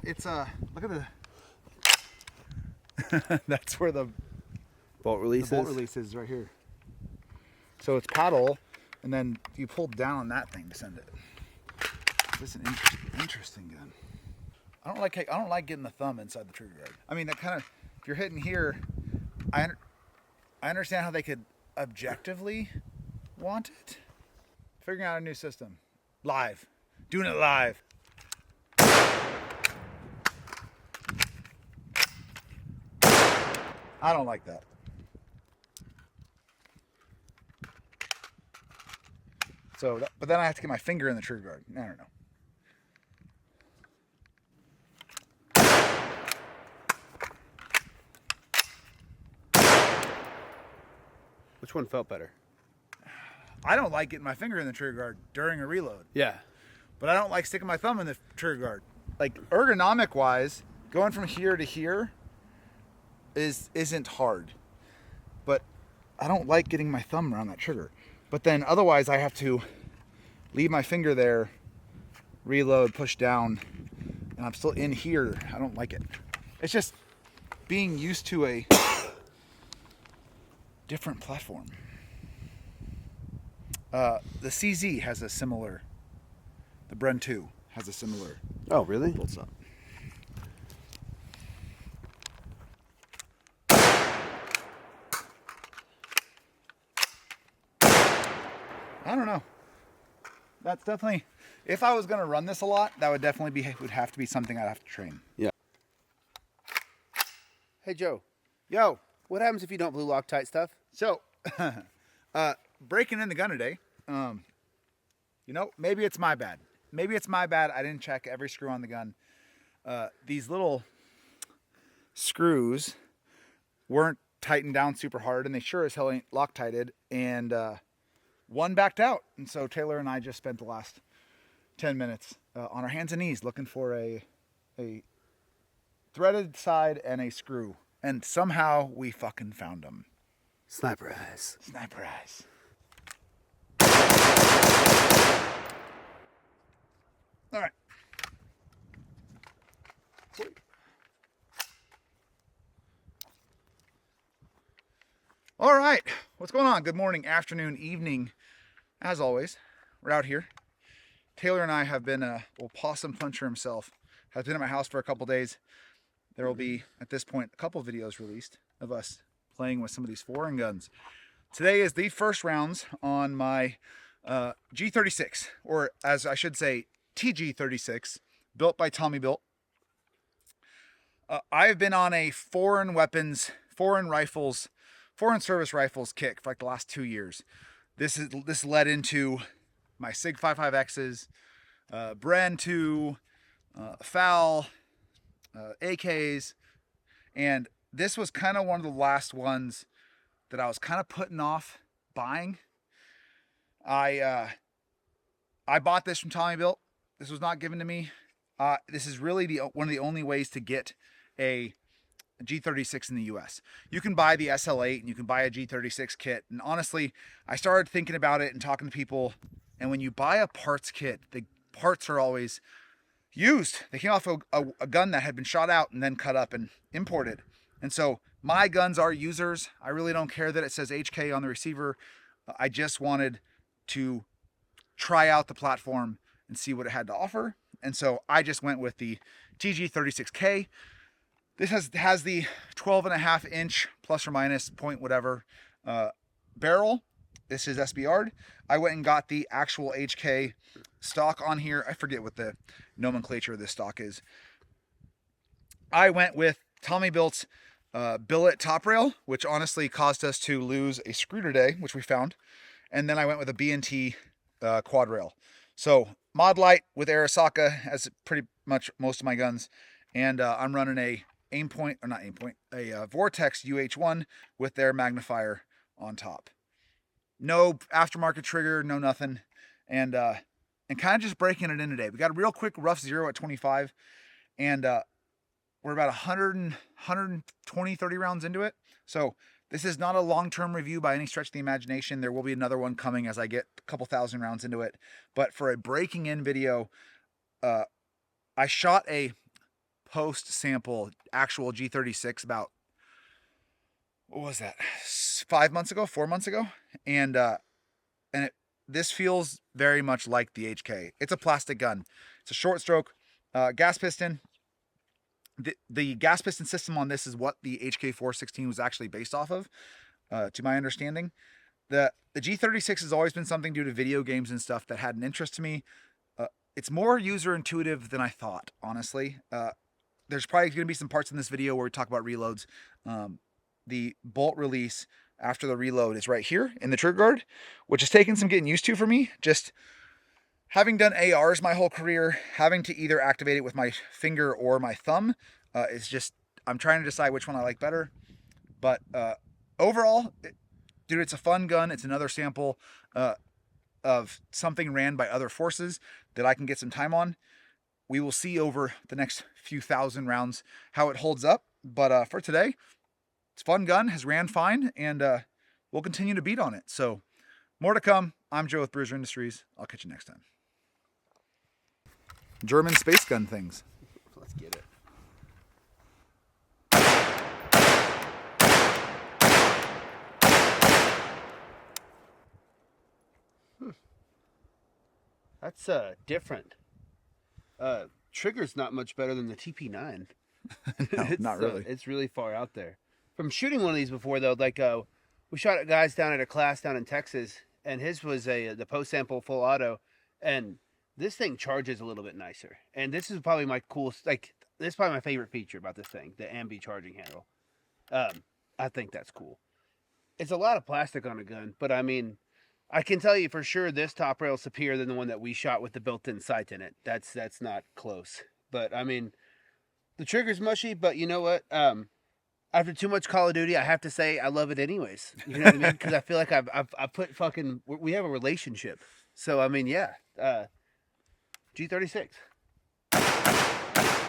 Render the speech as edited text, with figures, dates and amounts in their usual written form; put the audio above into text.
it's look at the that's where the bolt release is right here. So it's paddle, and then you pull down on that thing to send it. This is an interesting gun. I don't like getting the thumb inside the trigger guard. I mean, that kind of, if you're hitting here, I understand how they could objectively want it. Figuring out a new system. Live. Doing it live. I don't like that. So, but then I have to get my finger in the trigger guard. I don't know. Which one felt better? I don't like getting my finger in the trigger guard during a reload. Yeah. But I don't like sticking my thumb in the trigger guard. Like, ergonomic wise, going from here to here isn't hard. But I don't like getting my thumb around that trigger. But then otherwise I have to leave my finger there, reload, push down, and I'm still in here. I don't like it. It's just being used to a different platform. The CZ has a similar, the Bren 2 has a similar. Oh, really? Bolts up. I don't know. That's definitely, if I was going to run this a lot, that would definitely would have to be something I'd have to train. Yeah. Hey, Joe. Yo. What happens if you don't blue Loctite stuff? So, breaking in the gun today, you know, maybe it's my bad. Maybe it's my bad. I didn't check every screw on the gun. These little screws weren't tightened down super hard, and they sure as hell ain't Loctited, and one backed out. And so Taylor and I just spent the last 10 minutes on our hands and knees looking for a threaded side and a screw. And somehow we fucking found them. Sniper eyes. Sniper eyes. All right. All right. What's going on? Good morning, afternoon, evening. As always, we're out here. Taylor and I have been, well, Possum Puncher himself has been at my house for a couple days. There will be, at this point, a couple videos released of us playing with some of these foreign guns. Today is the first rounds on my G36, or as I should say, TG36, built by Tommy Built. I've been on a foreign weapons, foreign service rifles kick for like the last 2 years. This led into my SIG 55Xs, Bren 2, FAL, AKs, and this was kind of one of the last ones that I was kind of putting off buying. I bought this from Tommy Built. This was not given to me. This is really one of the only ways to get a G36 in the US. You can buy the SL8 and you can buy a G36 kit. And honestly, I started thinking about it and talking to people. And when you buy a parts kit, the parts are always used. They came off a gun that had been shot out and then cut up and imported. And so my guns are users. I really don't care that it says HK on the receiver. I just wanted to try out the platform and see what it had to offer. And so I just went with the TG36k. This has the 12.5 inch plus or minus point whatever barrel. This is SBR'd. I went and got the actual HK stock on here. I forget what the nomenclature of this stock is. I went with Tommy Built's billet top rail, which honestly caused us to lose a screw today, which we found. And then I went with a B&T quad rail. So mod light with Arasaka as pretty much most of my guns. And I'm running a Vortex UH1 with their magnifier on top. No aftermarket trigger, no nothing. And kind of just breaking it in today. We got a real quick rough zero at 25. And we're about 120, 30 rounds into it. So this is not a long-term review by any stretch of the imagination. There will be another one coming as I get a couple thousand rounds into it. But for a breaking in video, I shot a post sample actual G36 about, what was that, 4 months ago, and this feels very much like the HK. It's a plastic gun. It's a short stroke gas piston. The gas piston system on this is what the HK416 was actually based off of, to my understanding. The G36 has always been something due to video games and stuff that had an interest to me. It's more user intuitive than I thought, honestly. There's probably going to be some parts in this video where we talk about reloads. The bolt release after the reload is right here in the trigger guard, which has taken some getting used to for me. Just having done ARs my whole career, having to either activate it with my finger or my thumb is just, I'm trying to decide which one I like better. But overall, dude, it's a fun gun. It's another sample of something ran by other forces that I can get some time on. We will see over the next few thousand rounds how it holds up. But for today, it's a fun gun, has ran fine, and we'll continue to beat on it. So more to come. I'm Joe with Bruiser Industries. I'll catch you next time. German space gun things. Let's get it. That's different. Trigger's not much better than the TP9. No, not really. It's really far out there. From shooting one of these before, though, like we shot at guys down at a class down in Texas, and his was the post sample full auto, and this thing charges a little bit nicer. And this is probably my coolest, like, this is probably my favorite feature about this thing, the ambi charging handle. I think that's cool. It's a lot of plastic on a gun, but I mean, I can tell you for sure this top rail is superior than the one that we shot with the built-in sight in it. That's not close. But I mean, the trigger's mushy, but you know what? After too much Call of Duty, I have to say I love it anyways. You know what I mean? Because I feel like I've put fucking, we have a relationship. So I mean, yeah. G36.